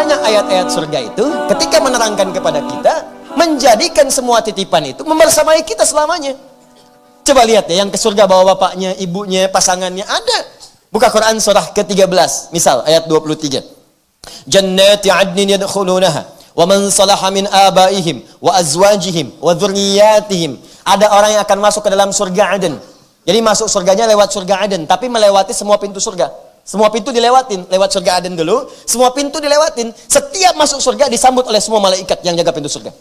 banyak ayat-ayat surga itu ketika menerangkan kepada kita, menjadikan semua titipan itu membersamai kita selamanya. Coba lihat ya, yang ke surga bawa bapaknya, ibunya, pasangannya, ada. Buka Quran surah ke-13, misal ayat 23. Jannati adnin yadkhulunaha wa man salaha min abaihim wa azwajihim wa dzurriyyatihim. Ada orang yang akan masuk ke dalam surga Aden. Jadi masuk surganya lewat surga Aden, tapi melewati semua pintu surga. Semua pintu dilewatin, lewat surga Aden dulu, semua pintu dilewatin. Setiap masuk surga disambut oleh semua malaikat yang jaga pintu surga.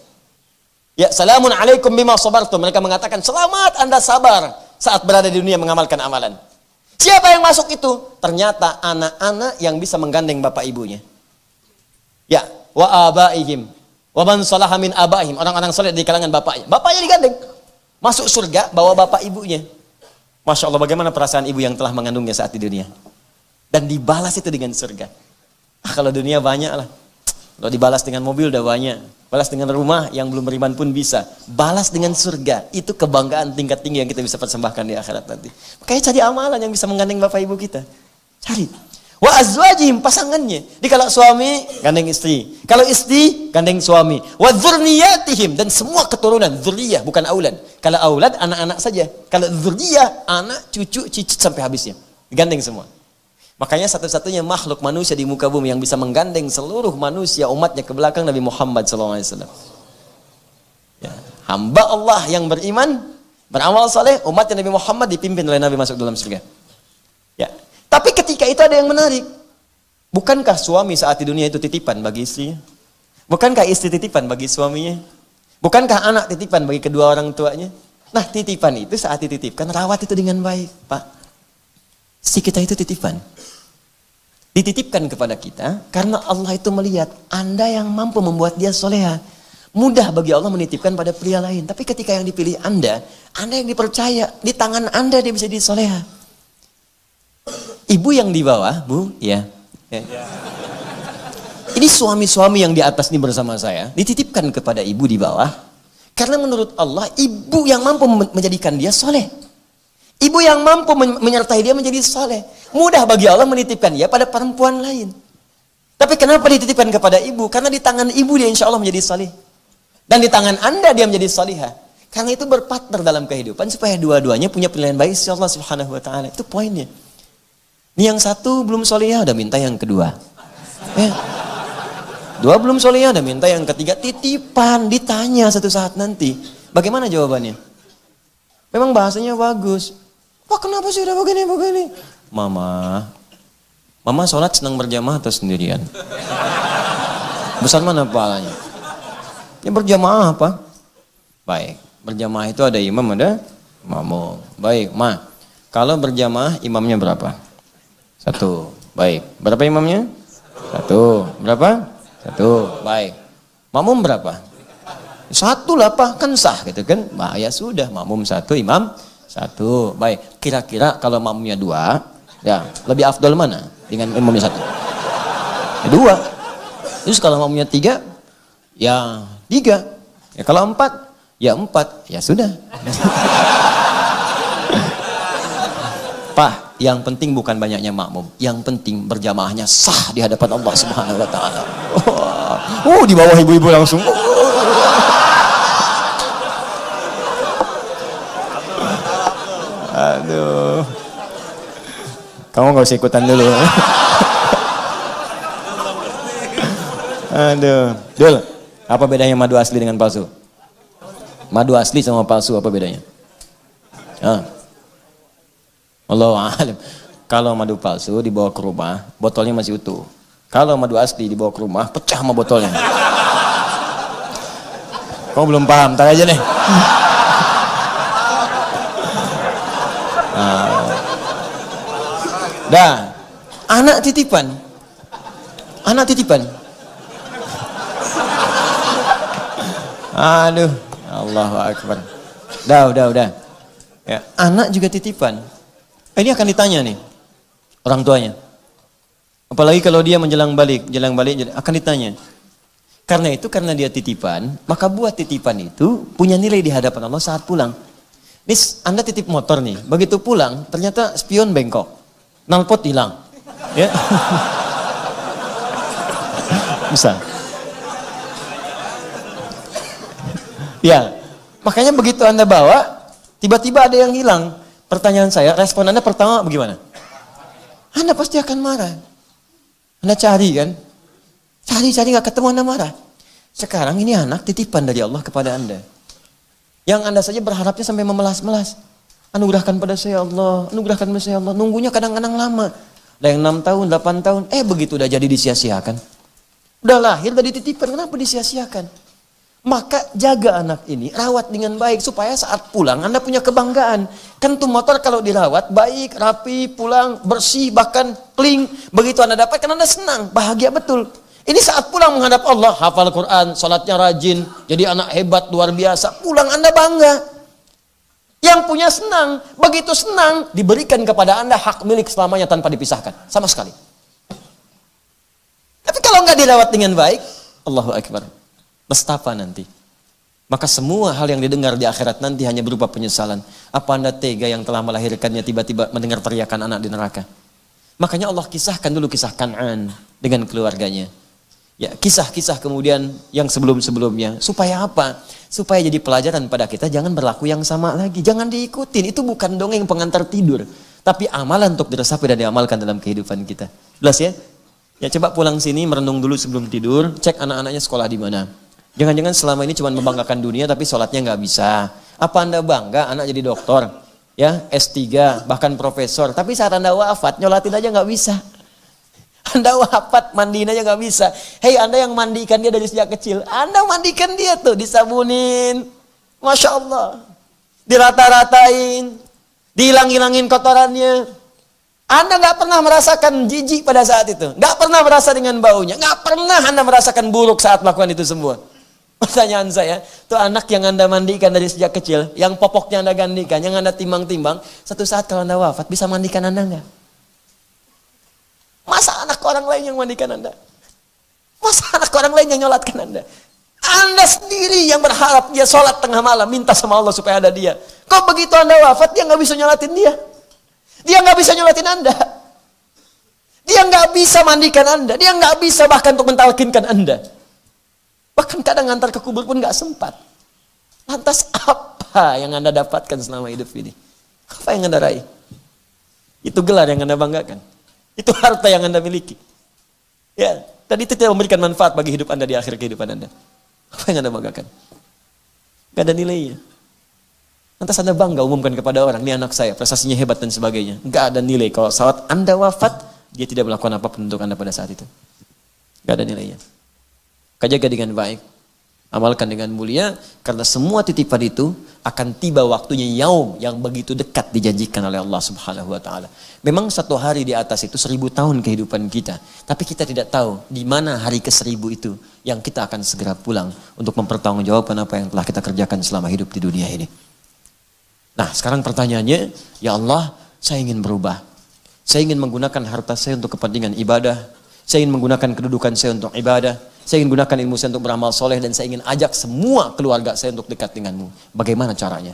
Ya, salamun alaikum bima sabartum. Mereka mengatakan, selamat Anda sabar saat berada di dunia mengamalkan amalan. Siapa yang masuk itu? Ternyata anak-anak yang bisa menggandeng bapak ibunya. Ya, wa abaihim wa man salaha min abaihim. Orang-orang saleh di kalangan bapaknya. Bapaknya digandeng. Masuk surga bawa bapak ibunya. Masya Allah, bagaimana perasaan ibu yang telah mengandungnya saat di dunia. Dan dibalas itu dengan surga. Kalau dunia banyak lah. Kalau dibalas dengan mobil udah banyak. Balas dengan rumah yang belum beriman pun bisa. Balas dengan surga. Itu kebanggaan tingkat tinggi yang kita bisa persembahkan di akhirat nanti. Makanya cari amalan yang bisa menggandeng bapak ibu kita. Cari. Wa azwajihim, pasangannya. Jadi kalau suami, gandeng istri. Kalau istri, gandeng suami. Wa dzurriyyatihim, dan semua keturunan. Dzurriyyah, bukan aulad. Kalau aulad, anak-anak saja. Kalau dzurriyyah, anak, cucu, cicit sampai habisnya. Digandeng semua. Makanya satu-satunya makhluk manusia di muka bumi yang bisa menggandeng seluruh manusia umatnya ke belakang Nabi Muhammad SAW. Ya. Hamba Allah yang beriman, beramal saleh, umatnya Nabi Muhammad dipimpin oleh Nabi masuk dalam surga. Ya. Tapi ketika itu ada yang menarik. Bukankah suami saat di dunia itu titipan bagi istrinya? Bukankah istri titipan bagi suaminya? Bukankah anak titipan bagi kedua orang tuanya? Nah, titipan itu saat dititipkan, rawat itu dengan baik, Pak. Si kita itu titipan. Dititipkan kepada kita karena Allah itu melihat Anda yang mampu membuat dia soleha. Mudah bagi Allah menitipkan pada pria lain. Tapi ketika yang dipilih Anda yang dipercaya, di tangan Anda dia bisa jadi soleha. Ibu yang di bawah, Bu, ya. Ini suami-suami yang di atas ini bersama saya dititipkan kepada ibu di bawah karena menurut Allah ibu yang mampu menjadikan dia soleh. Ibu yang mampu menyertai dia menjadi soleh. Mudah bagi Allah menitipkan dia pada perempuan lain. Tapi kenapa dititipkan kepada ibu? Karena di tangan ibu dia insya Allah menjadi soleh. Dan di tangan Anda dia menjadi solihah. Karena itu berpartner dalam kehidupan supaya dua-duanya punya pilihan baik insya Allah subhanahu wa ta'ala. Itu poinnya. Ini yang satu belum solihah udah minta yang kedua. Dua belum solihah udah minta yang ketiga. Titipan, ditanya satu saat nanti. Bagaimana jawabannya? Memang bahasanya bagus. Wah, kenapa sih udah begini? Mama sholat senang berjamaah atau sendirian? Besar mana pahalanya? Ya berjamaah apa? Baik, berjamaah itu ada imam, ada makmum. Baik, Ma. Kalau berjamaah imamnya berapa? 1. Baik, berapa imamnya? 1. Berapa? 1. Baik. Makmum berapa? 1 lah, Pak, kan sah gitu kan? Bah, ya sudah, makmum 1, imam 1. Baik, kira-kira kalau makmumnya 2, ya lebih afdol mana dengan imamnya 1? Ya 2. Terus kalau makmumnya 3, ya 3. Ya kalau 4, ya 4. Ya sudah. Pak, yang penting bukan banyaknya makmum, yang penting berjamaahnya sah di hadapan Allah Subhanahu wa taala. Di bawah ibu-ibu langsung. Aduh. Kamu gak usah ikutan dulu. Aduh. Dul, apa bedanya madu asli dengan palsu? Madu asli sama palsu apa bedanya? Allahu a'lam. Kalau madu palsu dibawa ke rumah, botolnya masih utuh. Kalau madu asli dibawa ke rumah, pecah sama botolnya. Kamu belum paham, tar aja deh. Dah, anak titipan. Aduh, Allahu Akbar. Udah. Ya, anak juga titipan. Ini akan ditanya nih orang tuanya. Apalagi kalau dia menjelang balik akan ditanya. Karena dia titipan, maka buat titipan itu punya nilai di hadapan Allah saat pulang. Nih, Anda titip motor nih, begitu pulang ternyata spion bengkok. Knalpot hilang. Ya. Misal. Ya, makanya begitu Anda bawa, tiba-tiba ada yang hilang. Pertanyaan saya, respon Anda pertama bagaimana? Anda pasti akan marah. Anda cari kan? Cari-cari gak ketemu, Anda marah. Sekarang ini anak titipan dari Allah kepada Anda. Yang Anda saja berharapnya sampai memelas-melas. Anugerahkan pada saya Allah, anugerahkan pada saya Allah. Nunggunya kadang-kadang lama. Ada yang 6 tahun, 8 tahun, begitu udah jadi disia-siakan. Udah lahir, udah dititipkan, kenapa disia-siakan? Maka jaga anak ini, rawat dengan baik supaya saat pulang Anda punya kebanggaan. Kan tuh motor kalau dirawat baik, rapi, pulang bersih, bahkan clean. Begitu Anda dapatkan Anda senang, bahagia betul. Ini saat pulang menghadap Allah, hafal Quran, sholatnya rajin, jadi anak hebat luar biasa. Pulang Anda bangga. Yang punya senang, begitu senang diberikan kepada Anda hak milik selamanya tanpa dipisahkan sama sekali. Tapi kalau nggak dirawat dengan baik, Allahu Akbar. Nestapa nanti. Maka semua hal yang didengar di akhirat nanti hanya berupa penyesalan. Apa Anda tega yang telah melahirkannya tiba-tiba mendengar teriakan anak di neraka? Makanya Allah kisahkan dulu kisah Kan'an dengan keluarganya. Ya, kisah-kisah kemudian yang sebelum-sebelumnya. Supaya apa? Supaya jadi pelajaran pada kita, jangan berlaku yang sama lagi. Jangan diikutin. Itu bukan dongeng pengantar tidur. Tapi amalan untuk diresapi dan diamalkan dalam kehidupan kita. Jelas ya? Ya coba pulang sini merenung dulu sebelum tidur. Cek anak-anaknya sekolah di mana. Jangan-jangan selama ini cuma membanggakan dunia tapi sholatnya nggak bisa. Apa Anda bangga anak jadi dokter, ya S3, bahkan profesor. Tapi saat Anda wafat nyolatin aja nggak bisa. Anda wafat mandiin aja nggak bisa. Hei Anda yang mandikan dia dari sejak kecil, Anda mandikan dia tuh disabunin, Masya Allah, dirata-ratain, dihilang-hilangin kotorannya. Anda nggak pernah merasakan jijik pada saat itu, nggak pernah merasa dengan baunya, nggak pernah Anda merasakan buruk saat melakukan itu semua. Pertanyaan saya, tuh anak yang Anda mandikan dari sejak kecil, yang popoknya Anda gandikan, yang Anda timbang-timbang, satu saat kalau Anda wafat, bisa mandikan Anda nggak? Masa anak orang lain yang mandikan Anda? Masa anak orang lain yang nyolatkan Anda? Anda sendiri yang berharap dia sholat tengah malam, minta sama Allah supaya ada dia. Kok begitu Anda wafat, dia nggak bisa nyolatin dia? Dia nggak bisa nyolatin Anda. Dia nggak bisa mandikan Anda. Dia nggak bisa bahkan untuk mentalkinkan Anda. Bahkan kadang antar ke kubur pun nggak sempat. Lantas apa yang Anda dapatkan selama hidup ini? Apa yang Anda raih? Itu gelar yang Anda banggakan. Itu harta yang Anda miliki. Ya, dan itu tidak memberikan manfaat bagi hidup Anda di akhir kehidupan Anda. Apa yang Anda banggakan? Gak ada nilainya. Lantas Anda bangga umumkan kepada orang, ini anak saya, prestasinya hebat dan sebagainya. Gak ada nilai. Kalau saat Anda wafat, dia tidak melakukan apapun untuk Anda pada saat itu. Gak ada nilainya. Jaga dengan baik, amalkan dengan mulia, karena semua titipan itu akan tiba waktunya yaum yang begitu dekat dijanjikan oleh Allah Subhanahu wa taala. Memang satu hari di atas itu 1000 tahun kehidupan kita, tapi kita tidak tahu di mana hari ke-1000 itu yang kita akan segera pulang untuk mempertanggungjawabkan apa yang telah kita kerjakan selama hidup di dunia ini. Nah, sekarang pertanyaannya, ya Allah, saya ingin berubah. Saya ingin menggunakan harta saya untuk kepentingan ibadah. Saya ingin menggunakan kedudukan saya untuk ibadah. Saya ingin gunakan ilmu saya untuk beramal soleh, dan saya ingin ajak semua keluarga saya untuk dekat denganmu. Bagaimana caranya?